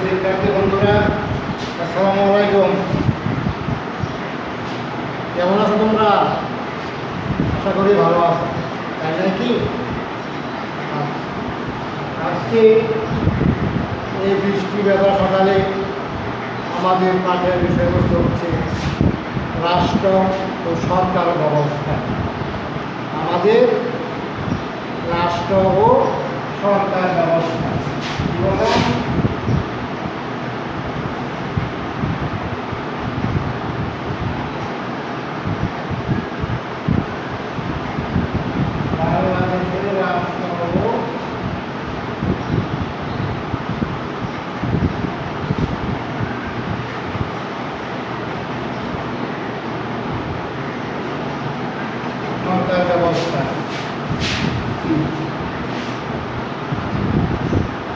শিক্ষার্থী বন্ধুরা, আসসালামু আলাইকুম। কেমন আছো তোমরা? আশা করি ভালো আছো, তাই নাকি? আজকে এই বৃষ্টি ব্যাপার সকালে আমাদের পাঠের বিষয়বস্তু হচ্ছে রাষ্ট্র ও সরকার ব্যবস্থা। আমাদের রাষ্ট্র ও সরকার ব্যবস্থা বাংলাদেশের রাষ্ট্র ও সরকার ব্যবস্থা।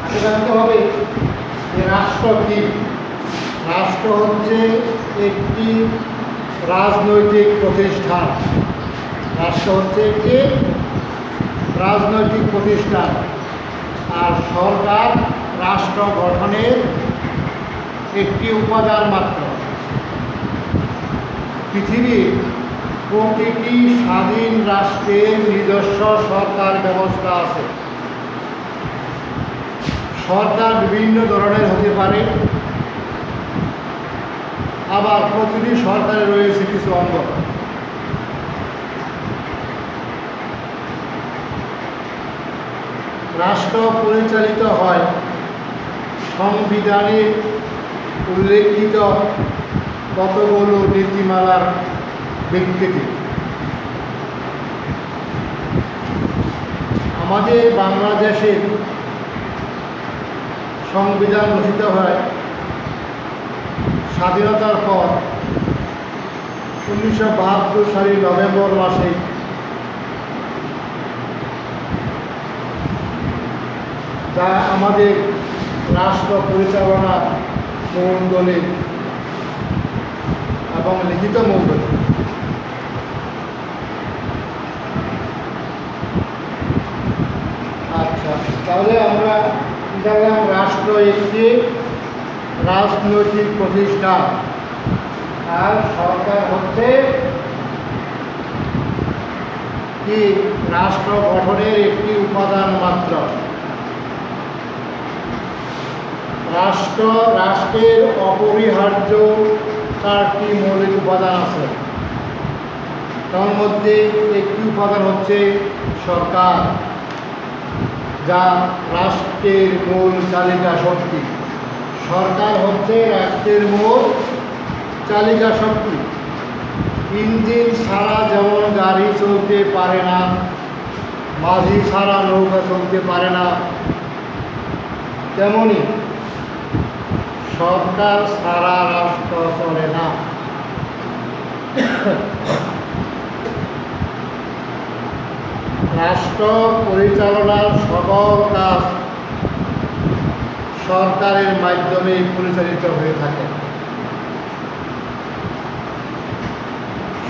আগে জানতে হবে যে রাষ্ট্র কি। রাষ্ট্র হচ্ছে একটি রাজনৈতিক প্রতিষ্ঠান। রাষ্ট্র হচ্ছে একটি রাজনৈতিক প্রতিষ্ঠান, আর সরকার রাষ্ট্র গঠনের একটি উপাদান মাত্র। পৃথিবীর প্রতিটি স্বাধীন রাষ্ট্রের নিজস্ব সরকার ব্যবস্থা আছে। সরকার বিভিন্ন ধরনের হতে পারে, আবার প্রতিটি সরকারে রয়েছে কিছু অঙ্গ। রাষ্ট্র পরিচালিত হয় সংবিধানে উল্লেখিত কতগুলো নীতিমালার ভিত্তিতে। আমাদের বাংলাদেশের সংবিধান রচিত হয় স্বাধীনতার পর 1972 সালের নভেম্বর মাসে। যা আমাদের রাষ্ট্র পরিচালনা মণ্ডলী এবং লিখিত মণ্ডলী। আচ্ছা, তাহলে আমরা জানলাম রাষ্ট্র একটি রাজনৈতিক প্রতিষ্ঠান, আর সরকার হচ্ছে কি রাষ্ট্র গঠনের একটি উপাদান মাত্র। রাষ্ট্রের অপরিহার্য 4টি মৌলিক উপাদান আছে। তার মধ্যে একটি উপাদান হচ্ছে সরকার, যা রাষ্ট্রের মূল চালিকা শক্তি। সরকার হচ্ছে রাষ্ট্রের মূল চালিকা শক্তি। ইঞ্জিন ছাড়া যেমন গাড়ি চলতে পারে না, মাঝি ছাড়া নৌকা চলতে পারে না, তেমনি সরকার ছাড়া রাষ্ট্র চলে না। রাষ্ট্র পরিচালনার সকল কাজ সরকারের মাধ্যমে পরিচালিত হয়ে থাকে।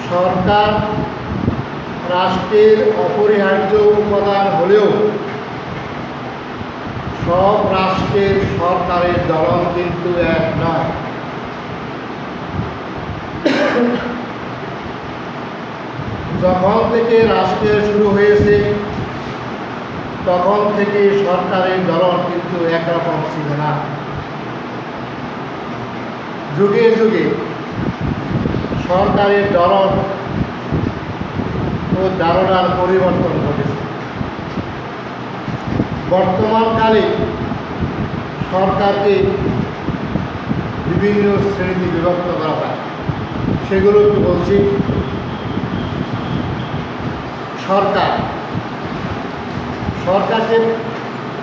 সরকার রাষ্ট্রের অপরিহার্য উপাদান হলেও সব রাষ্ট্রের সরকারের ধরন কিন্তু এক নয়। যখন থেকে রাষ্ট্রের শুরু হয়েছে তখন থেকে সরকারের ধরন কিন্তু একরকম ছিল না। যুগে যুগে সরকারের ধরন ও ধারণার পরিবর্তন ঘটেছে। বর্তমানকালে সরকারকে বিভিন্ন শ্রেণীতে বিভক্ত করা হয়, সেগুলো একটু বলছি। সরকারকে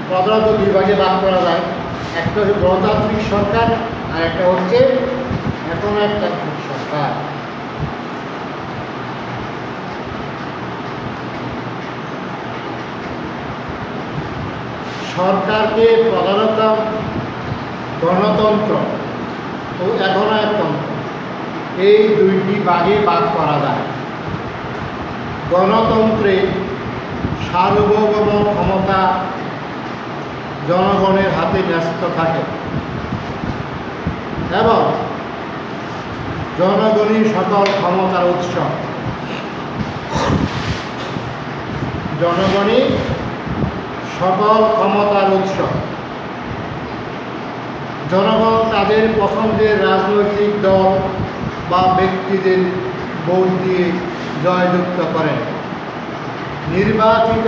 প্রধানত দুই ভাগে ভাগ করা যায়। একটা হচ্ছে গণতান্ত্রিক সরকার, আর একটা হচ্ছে একনায়কতান্ত্রিক সরকার। সরকারকে প্রধানত গণতন্ত্র ও একনায়কতন্ত্র এই দুইটি ভাগে ভাগ করা যায়। গণতন্ত্রে সার্বভৌম ক্ষমতা জনগণের হাতে ন্যস্ত থাকে। এবং জনগণই সকল ক্ষমতার উৎস। জনগণই সকল ক্ষমতার উৎস। জনগণ তাদের পছন্দের রাজনৈতিক দল বা ব্যক্তিদের ভোট দিয়ে জয়যুক্ত করেন। নির্বাচিত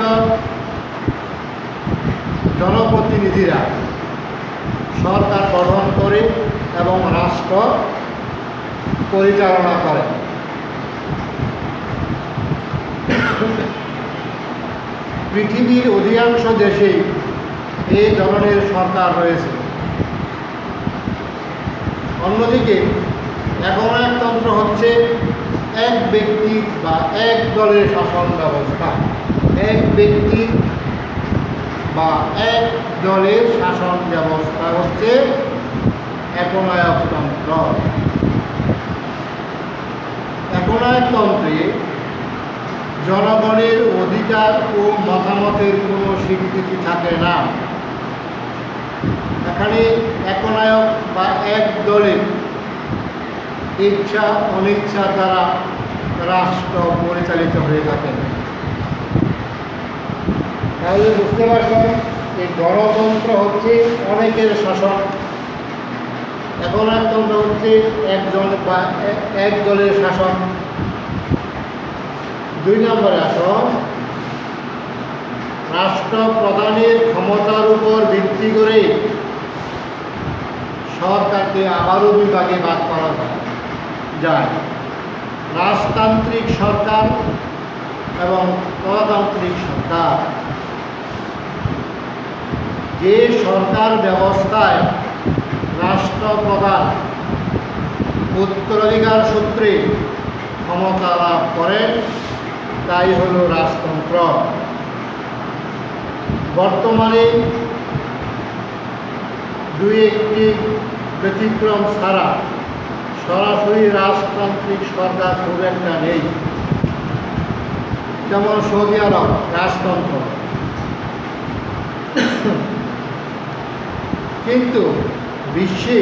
জনপ্রতিনিধিরা সরকার গঠন করে এবং রাষ্ট্র পরিচালনা করে। পৃথিবীর অধিকাংশ দেশেই এই ধরনের সরকার রয়েছে। অন্যদিকে একনায়কতন্ত্র হচ্ছে এক ব্যক্তি বা এক দলের শাসন ব্যবস্থা। এক ব্যক্তি বা এক দলের শাসন ব্যবস্থা হচ্ছে একনায়কতন্ত্র। একনায়কতন্ত্রে জনগণের অধিকার ও মতামতের কোনো স্বীকৃতি থাকে না। এখানে একনায়ক বা এক দলের ইচ্ছা অনিচ্ছা দ্বারা রাষ্ট্র পরিচালিত হয়ে থাকে। তাহলে বুঝতে পারবেন এই গণতন্ত্র হচ্ছে অনেকের শাসন, একনায়কতন্ত্র হচ্ছে একজন বা এক দলের শাসন। 2 নম্বরে আসুন, রাষ্ট্র প্রধানের ক্ষমতার উপর ভিত্তি করে সরকারকে আবারও বিভাগে ভাগ করা যায়। রাজতান্ত্রিক সরকার এবং প্রজাতান্ত্রিক সরকার। যে সরকার ব্যবস্থায় রাষ্ট্রপ্রধান উত্তরাধিকার সূত্রে ক্ষমতা লাভ করেন তাই হল রাজতন্ত্র। বর্তমানে 2-1টি ব্যতিক্রম ছাড়া সরাসরি রাজতান্ত্রিক সরকার খুব একটা নেই। যেমন সৌদি আরব রাজতন্ত্র, কিন্তু বিশ্বে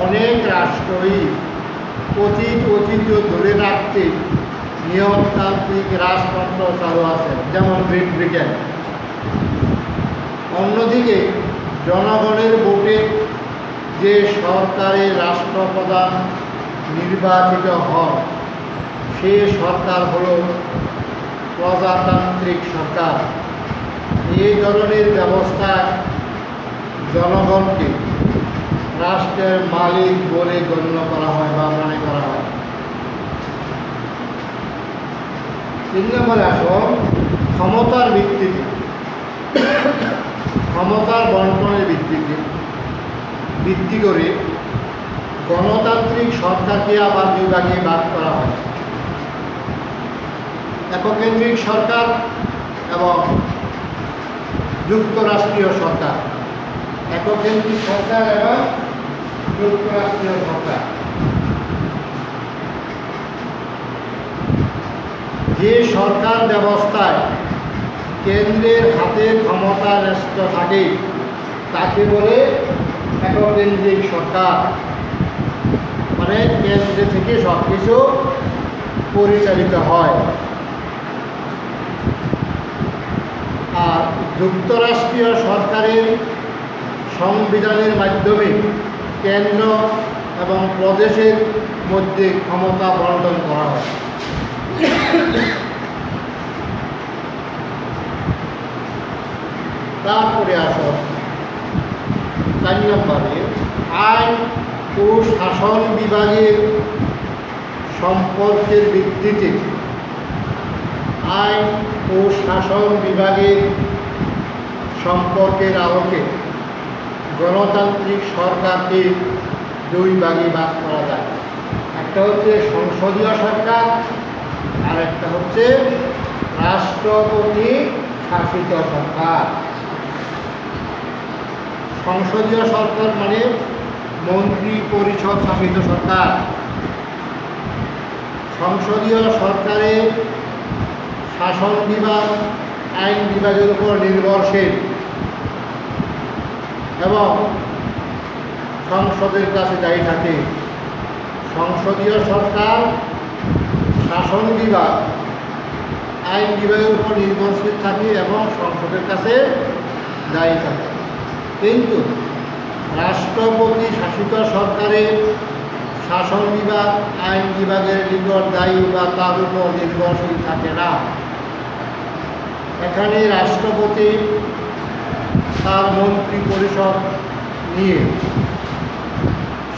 অনেক রাষ্ট্রই অতীত ধরে রাখতে নিয়মতান্ত্রিক রাজতন্ত্র চালু আছে, যেমন গ্রেট ব্রিটেন। অন্যদিকে জনগণের ভোটে যে সরকারের রাষ্ট্রপ্রধান নির্বাচিত হন সে সরকার হল প্রজাতান্ত্রিক সরকার। এই ধরনের ব্যবস্থায় জনগণকে রাষ্ট্রের মালিক বলে গণ্য করা হয় বা মনে করা হয়। 3 নম্বরে আসুন, ক্ষমতার ভিত্তিতে, ক্ষমতার বন্টনের ভিত্তি করে গণতান্ত্রিক সরকারকে আবার 2 ভাগে ভাগ করা হয়। এককেন্দ্রিক সরকার এবং যুক্তরাষ্ট্রীয় সরকার। এককেন্দ্রিক সরকার এবং যুক্তরাষ্ট্রীয় সরকার। যে সরকার ব্যবস্থায় কেন্দ্রের হাতে ক্ষমতা ন্যস্ত থাকে তাকে বলে এককেন্দ্রিক সরকার। মানে কেন্দ্র থেকে সব কিছু পরিচালিত হয়। আর যুক্তরাষ্ট্রীয় সরকারের সংবিধানের মাধ্যমে কেন্দ্র এবং প্রদেশের মধ্যে ক্ষমতা বন্টন করা হয়। তারপরে আসুন 4 নম্বরে, আইন ও শাসন বিভাগের সম্পর্কের ভিত্তিতে আইন ও শাসন বিভাগের সম্পর্কের আলোকে গণতান্ত্রিক সরকারকে 2 ভাগে ভাগ করা যায়। একটা হচ্ছে সংসদীয় সরকার আর একটা হচ্ছে রাষ্ট্রপতি শাসিত সরকার। সংসদীয় সরকার মানে মন্ত্রী পরিষদ শাসিত সরকার। সংসদীয় সরকারের শাসন বিভাগ আইন বিভাগের উপর নির্ভরশীল এবং সংসদের কাছে দায়ী থাকে। সংসদীয় সরকার, শাসন বিভাগ আইন বিভাগের উপর নির্ভরশীল থাকে এবং সংসদের কাছে দায়ী থাকে। কিন্তু রাষ্ট্রপতি শাসিত সরকারের শাসন বিভাগ আইন বিভাগের নিকট দায়ী বা তার উপর নির্ভরশীল থাকে না। এখানে রাষ্ট্রপতি তার মন্ত্রী পরিষদ নিয়ে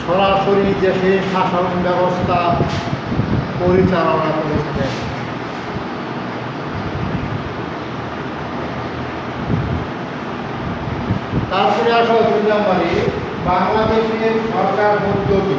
সরাসরি দেশের শাসন ব্যবস্থা পরিচালনা করে থাকেন। তারপরে আসা 2 নম্বরে বাংলাদেশের সরকার পদ্ধতি।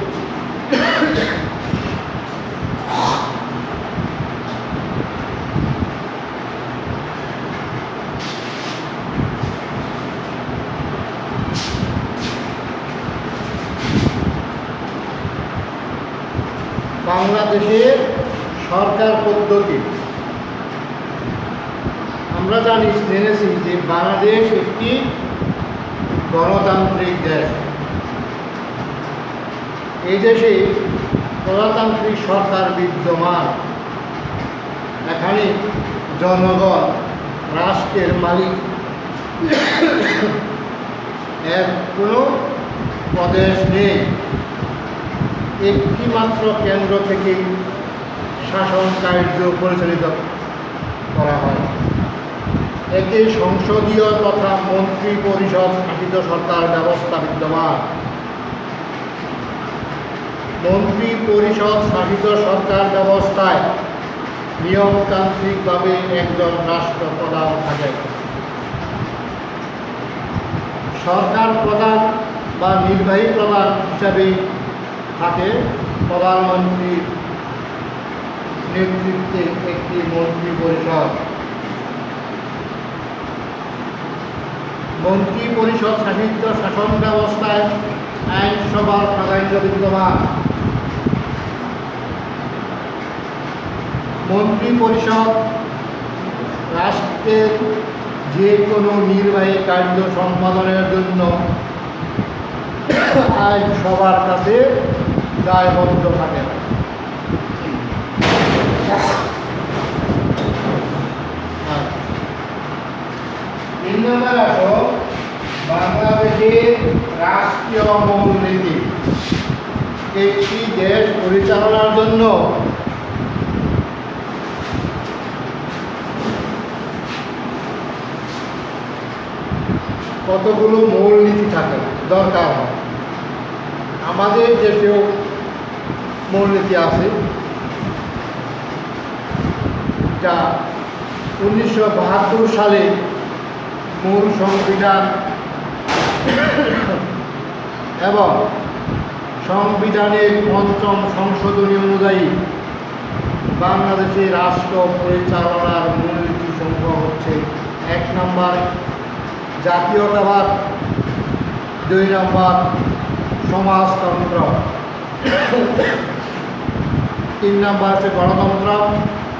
বাংলাদেশের সরকার পদ্ধতি আমরা জেনেছি যে বাংলাদেশ একটি গণতান্ত্রিক দেশ। এই দেশে প্রজাতান্ত্রিক সরকার বিদ্যমান। এখানে জনগণ রাষ্ট্রের মালিক। এর কোনো প্রদেশ নেই। একটি মাত্র কেন্দ্র থেকে শাসন কার্য পরিচালিত করা হয়। এতে সংসদীয় তথা মন্ত্রী পরিষদ শাসিত সরকার ব্যবস্থা বিদ্যমান। মন্ত্রী পরিষদ শাসিত সরকার ব্যবস্থায় নিয়মতান্ত্রিকভাবে একজন রাষ্ট্রপ্রধান থাকে। সরকার প্রধান বা নির্বাহী প্রধান হিসাবে থাকে প্রধানমন্ত্রীর নেতৃত্বে একটি মন্ত্রী পরিষদ। মন্ত্রী পরিষদ শাসিত শাসন ব্যবস্থায় আইনসভার প্রাধান্য বিদ্যমান। মন্ত্রী পরিষদ রাষ্ট্রের যে কোনো নির্বাহী কার্য সম্পাদনের জন্য আইনসভার কাছে দায়বদ্ধ থাকে। 3 নম্বর আসো বাংলাদেশের রাষ্ট্রীয় মূলনীতি। একটি দেশ পরিচালনার জন্য কতগুলো মূলনীতি থাকে দরকার হয়। আমাদের দেশেও মূলনীতি আছে, যা 1972 সালে মূল সংবিধান এবং সংবিধানের 5ম সংশোধনী অনুযায়ী বাংলাদেশের রাষ্ট্র পরিচালনার মূলনীতি সমূহ হচ্ছে: 1 নম্বর জাতীয়তাবাদ, 2 নম্বর সমাজতন্ত্র, 3 নম্বর হচ্ছে গণতন্ত্র,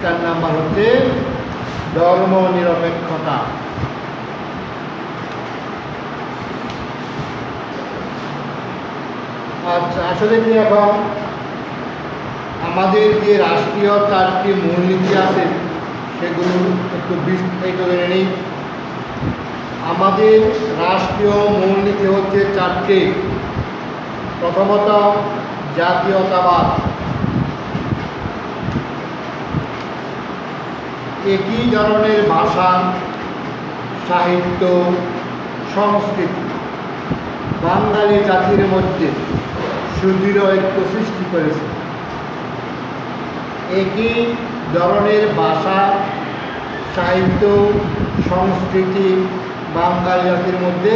4 নম্বর হচ্ছে ধর্মনিরপেক্ষতা। আচ্ছা, আসলে কি এখন আমাদের যে রাষ্ট্রীয় 4টি মূলনীতি আছে সেগুলো একটু বিস্তারিত জেনে নিই। আমাদের রাষ্ট্রীয় মূলনীতি হচ্ছে 4টি। প্রথমত জাতীয়তাবাদ। একই ধরনের ভাষা, সাহিত্য, সংস্কৃতি বাঙালি জাতির মধ্যে সুদৃঢ় ঐক্য সৃষ্টি করেছে। একই ধরনের ভাষা, সাহিত্য, সংস্কৃতি বাঙালি জাতির মধ্যে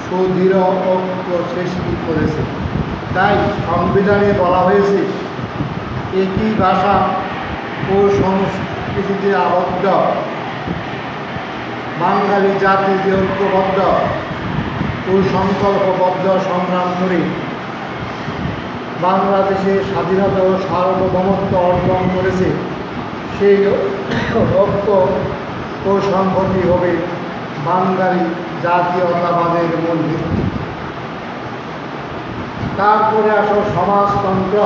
সুদৃঢ় ঐক্য সৃষ্টি করেছে। তাই সংবিধানে বলা হয়েছে একই ভাষা ও সংস্কৃতিতে আবদ্ধ বাঙালি জাতি যে ঐক্যবদ্ধ ও সংকল্পবদ্ধ সংগ্রাম করে বাংলাদেশের স্বাধীনতা ও সার্বভৌমত্ব অর্জন করেছে, সেই ঐক্য ও সংহতি হবে বাঙালি জাতীয়তাবাদের মূল ভিত্তি। তারপরে আসো সমাজতন্ত্র।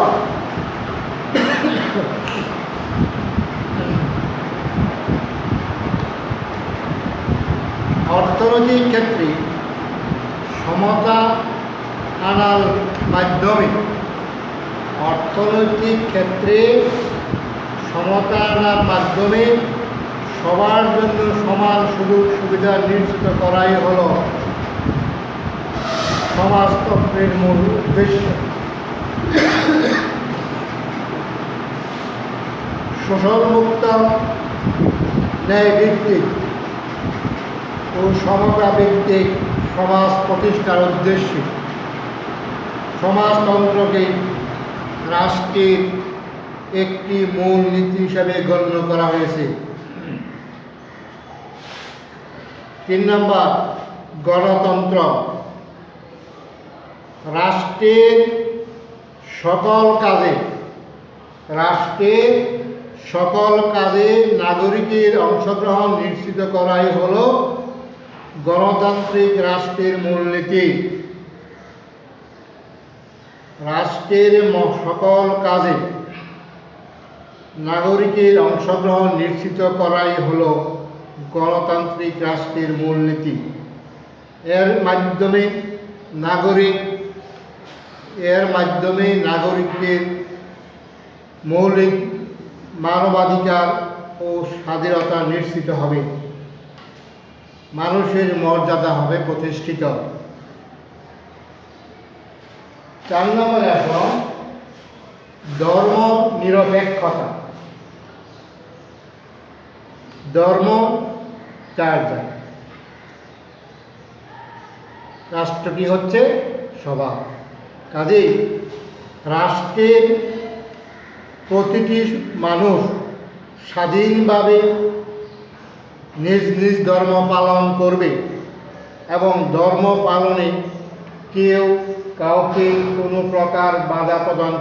অর্থনৈতিক ক্ষেত্রে সমতা আনার মাধ্যমে সবার জন্য সমান সুযোগ সুবিধা নিশ্চিত করাই হল সমাজতন্ত্রের মূল উদ্দেশ্য। শোষণমুক্ত, ন্যায়ভিত্তিক ও সমতা ভিত্তিক সমাজ প্রতিষ্ঠার উদ্দেশ্যে সমাজতন্ত্রকে রাষ্ট্রের একটি মূল নীতি হিসাবে গণ্য করা হয়েছে। 3 নম্বর, গণতন্ত্র। রাষ্ট্রের সকল কাজে নাগরিকের অংশগ্রহণ নিশ্চিত করাই হল গণতান্ত্রিক রাষ্ট্রের মূলনীতি। রাষ্ট্রের সকল কাজে নাগরিকের অংশগ্রহণ নিশ্চিত করাই হল গণতান্ত্রিক রাষ্ট্রের মূলনীতি। এর মাধ্যমে নাগরিকের মৌলিক মানবাধিকার ও স্বাধীনতা নিশ্চিত হবে, মানুষের মর্যাদা হবে প্রতিষ্ঠিত। 4 নম্বরে আসো ধর্ম নিরপেক্ষতা। ধর্ম 4 জায়গা, রাষ্ট্রটি হচ্ছে সভা। কাজেই রাষ্ট্রের প্রতিটি মানুষ স্বাধীনভাবে নিজ নিজ ধর্ম পালন করবে এবং ধর্ম পালনে কেউ কাউকে কোনো প্রকার বাধা প্রদান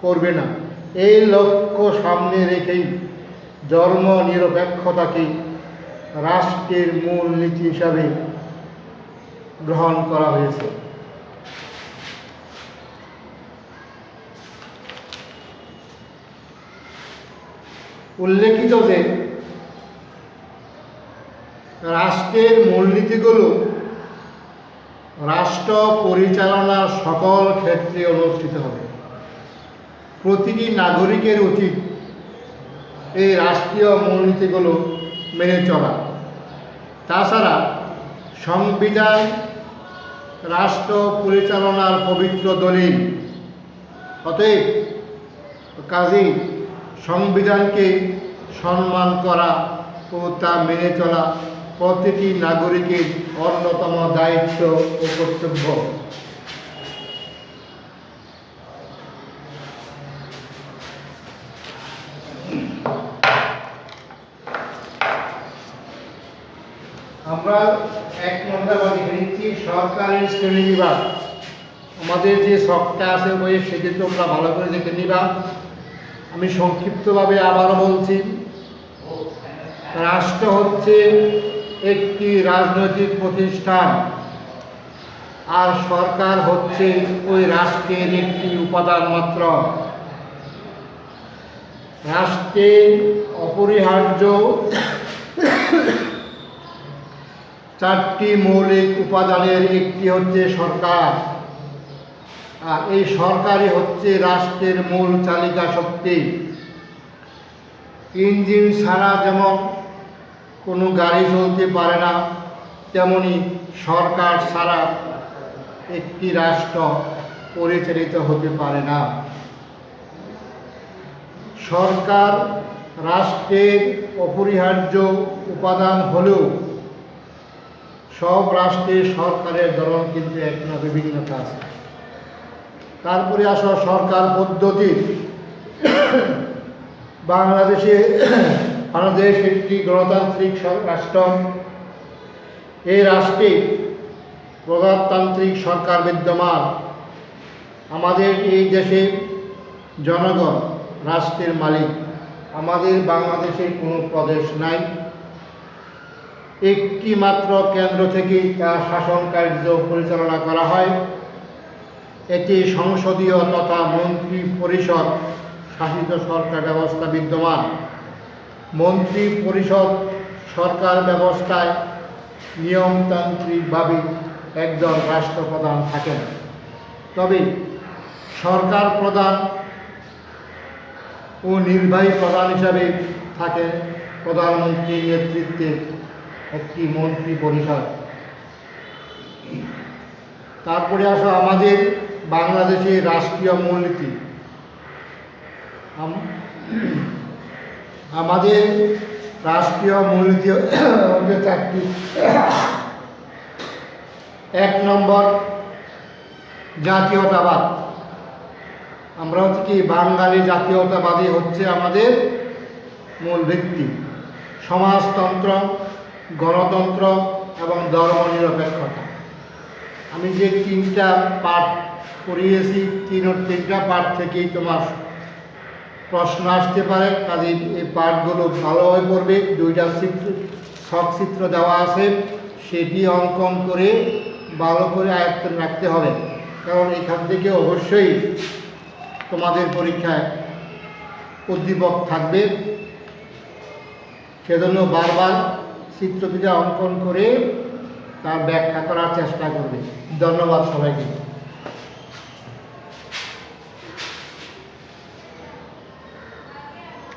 করবে না। এই লক্ষ্য সামনে রেখেই ধর্ম নিরপেক্ষতাকে রাষ্ট্রের মূল নীতি হিসাবে গ্রহণ করা হয়েছে। উল্লেখিত যে রাষ্ট্রের মূলনীতিগুলো রাষ্ট্র পরিচালনার সকল ক্ষেত্রে অনুষ্ঠিত হবে। প্রতিটি নাগরিকের উচিত এই রাষ্ট্রীয় মূলনীতিগুলো মেনে চলা। তাছাড়া সংবিধান রাষ্ট্র পরিচালনার পবিত্র দলিল। অতএব কাজেই সংবিধানকে সম্মান করা ও তা মেনে চলা প্রতিটি নাগরিকের অন্যতম দায়িত্ব ও কর্তব্য। আমরা 1 নম্বর লিখে নিচ্ছি সরকারি শ্রেণীবিভাগ। আমাদের যে শখটা আছে বইয়ে সেটি তোমরা ভালো করে দেখে নিবা। আমি সংক্ষিপ্তভাবে আবারও বলছি, রাষ্ট্র হচ্ছে একটি রাজনৈতিক প্রতিষ্ঠান আর সরকার হচ্ছে ওই রাষ্ট্রের একটি উপাদান মাত্র। রাষ্ট্রের অপরিহার্য 4টি মৌলিক উপাদানের একটি হচ্ছে সরকার, আর এই সরকারই হচ্ছে রাষ্ট্রের মূল চালিকা শক্তি। ইঞ্জিন ছাড়া যেমন কোনো গাড়ি চলতে পারে না, তেমনি সরকার ছাড়া একটি রাষ্ট্র পরিচালিত হতে পারে না। সরকার রাষ্ট্রের অপরিহার্য উপাদান হলেও সব রাষ্ট্রে সরকারের ধরন কিন্তু এক না, বিভিন্নতা আছে। তারপরে আসো সরকার পদ্ধতি। বাংলাদেশ একটি গণতান্ত্রিক রাষ্ট্র। এই রাষ্ট্রে প্রজাতান্ত্রিক সরকার বিদ্যমান। আমাদের এই দেশে জনগণ রাষ্ট্রের মালিক। আমাদের বাংলাদেশে কোনো প্রদেশ নাই, একটি মাত্র কেন্দ্র থেকেই তার শাসন কার্য পরিচালনা করা হয়। এটি সংসদীয় তথা মন্ত্রী পরিষদ শাসিত সরকার ব্যবস্থা বিদ্যমান। মন্ত্রী পরিষদ সরকার ব্যবস্থায় নিয়মতান্ত্রিকভাবে একজন রাষ্ট্রপ্রধান থাকেন, তবে সরকার প্রধান ও নির্বাহী প্রধান হিসাবে থাকেন প্রধানমন্ত্রীর নেতৃত্বে একটি মন্ত্রী পরিষদ। তারপরে আসো আমাদের বাংলাদেশের রাষ্ট্রীয় মূলনীতি। আমাদের রাষ্ট্রীয় মূলনীতি হচ্ছে চারটি। 1 নম্বর জাতীয়তাবাদ। আমরা হচ্ছে কি বাঙালি জাতীয়তাবাদী হচ্ছে আমাদের মূল ভিত্তি। সমাজতন্ত্র, গণতন্ত্র এবং ধর্মনিরপেক্ষতা। আমি যে 3টা পাঠ করিয়েছি, 3টা পাঠ থেকেই তোমার প্রশ্ন আসতে পারে, কাজে এই পাঠগুলো ভালোভাবে পড়বে। 2টা ছকচিত্র দেওয়া আছে, সেটি অঙ্কন করে ভালো করে আয়ত্ত রাখতে হবে, কারণ এখান থেকে অবশ্যই তোমাদের পরীক্ষায় উদ্দীপক থাকবে। সেজন্য বারবার চিত্রটিকে অঙ্কন করে তার ব্যাখ্যা করার চেষ্টা করবে। ধন্যবাদ সবাইকে।